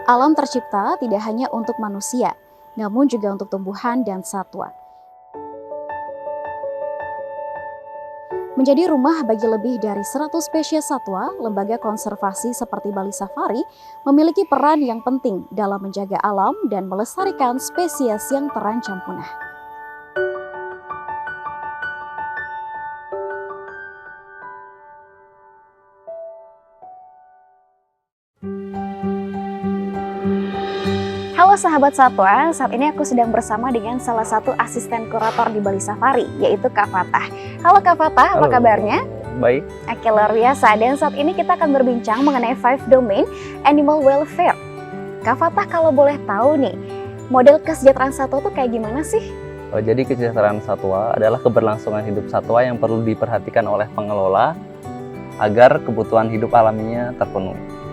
Alam tercipta tidak hanya untuk manusia, namun juga untuk tumbuhan dan satwa. Menjadi rumah bagi lebih dari 100 spesies satwa, lembaga konservasi seperti Bali Safari memiliki peran yang penting dalam menjaga alam dan melestarikan spesies yang terancam punah. Halo sahabat satwa, saat ini aku sedang bersama dengan salah satu asisten kurator di Bali Safari, yaitu Kak Fatah. Halo Kak Fatah, apa kabarnya? Baik. Oke, luar biasa. Dan saat ini kita akan berbincang mengenai 5 domain animal welfare. Kak Fatah, kalau boleh tahu nih, model kesejahteraan satwa tuh kayak gimana sih? Jadi kesejahteraan satwa adalah keberlangsungan hidup satwa yang perlu diperhatikan oleh pengelola agar kebutuhan hidup alaminya terpenuhi.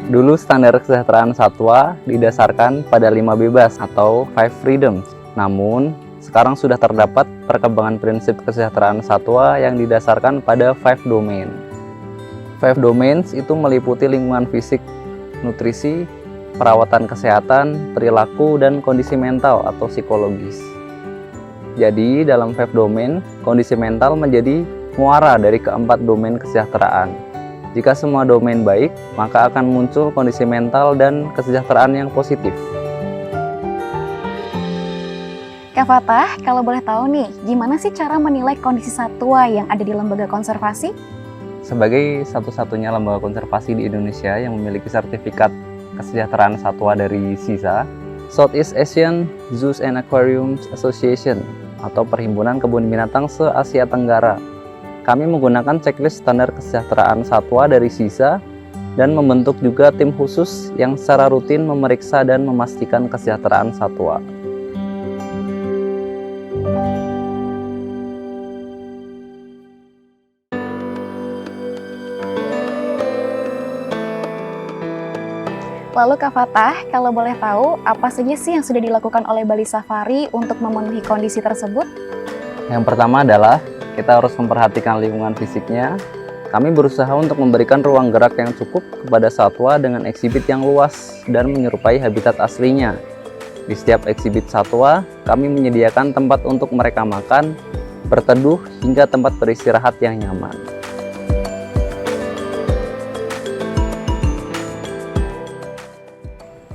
Dulu standar kesejahteraan satwa didasarkan pada 5 bebas atau 5 freedoms. Namun, sekarang sudah terdapat perkembangan prinsip kesejahteraan satwa yang didasarkan pada 5 domain. 5 domains itu meliputi lingkungan fisik, nutrisi, perawatan kesehatan, perilaku, dan kondisi mental atau psikologis. Jadi, dalam 5 domain, kondisi mental menjadi muara dari keempat domain kesejahteraan. Jika semua domain baik, maka akan muncul kondisi mental dan kesejahteraan yang positif. Kak Fatah, kalau boleh tahu nih, gimana sih cara menilai kondisi satwa yang ada di lembaga konservasi? Sebagai satu-satunya lembaga konservasi di Indonesia yang memiliki sertifikat kesejahteraan satwa dari SIZA, Southeast Asian Zoos and Aquariums Association atau Perhimpunan Kebun Binatang se-Asia Tenggara, kami menggunakan checklist standar kesejahteraan satwa dari SIZA dan membentuk juga tim khusus yang secara rutin memeriksa dan memastikan kesejahteraan satwa. Lalu Kak Fatah, kalau boleh tahu, apa saja sih yang sudah dilakukan oleh Bali Safari untuk memenuhi kondisi tersebut? Yang pertama adalah kita harus memperhatikan lingkungan fisiknya. Kami berusaha untuk memberikan ruang gerak yang cukup kepada satwa dengan eksibit yang luas dan menyerupai habitat aslinya. Di setiap eksibit satwa, kami menyediakan tempat untuk mereka makan, berteduh, hingga tempat beristirahat yang nyaman.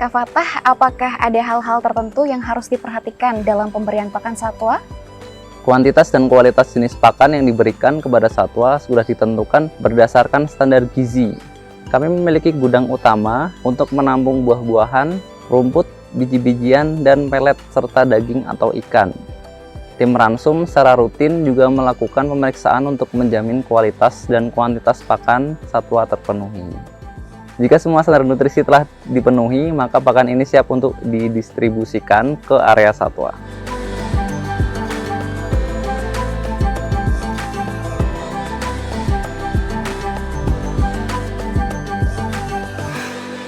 Kak Fatah, apakah ada hal-hal tertentu yang harus diperhatikan dalam pemberian pakan satwa? Kuantitas dan kualitas jenis pakan yang diberikan kepada satwa sudah ditentukan berdasarkan standar gizi. Kami memiliki gudang utama untuk menampung buah-buahan, rumput, biji-bijian, dan pelet serta daging atau ikan. Tim ransum secara rutin juga melakukan pemeriksaan untuk menjamin kualitas dan kuantitas pakan satwa terpenuhi. Jika semua standar nutrisi telah dipenuhi, maka pakan ini siap untuk didistribusikan ke area satwa.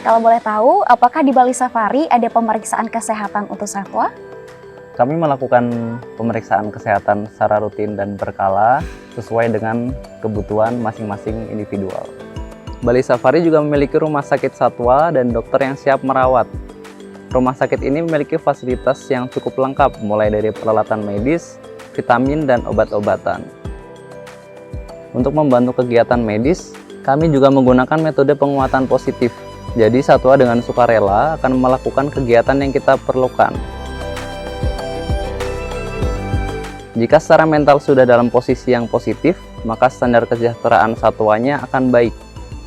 Kalau boleh tahu, apakah di Bali Safari ada pemeriksaan kesehatan untuk satwa? Kami melakukan pemeriksaan kesehatan secara rutin dan berkala sesuai dengan kebutuhan masing-masing individual. Bali Safari juga memiliki rumah sakit satwa dan dokter yang siap merawat. Rumah sakit ini memiliki fasilitas yang cukup lengkap, mulai dari peralatan medis, vitamin, dan obat-obatan. Untuk membantu kegiatan medis, kami juga menggunakan metode penguatan positif. Jadi satwa dengan sukarela akan melakukan kegiatan yang kita perlukan. Jika secara mental sudah dalam posisi yang positif, maka standar kesejahteraan satwanya akan baik.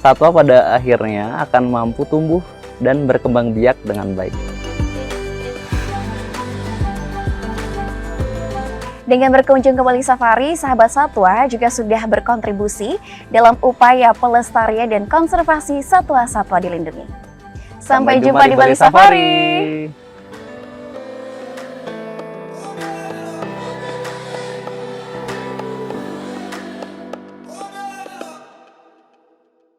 Satwa pada akhirnya akan mampu tumbuh dan berkembang biak dengan baik. Dengan berkunjung ke Bali Safari, sahabat satwa juga sudah berkontribusi dalam upaya pelestarian dan konservasi satwa-satwa dilindungi. Sampai jumpa di Bali Safari!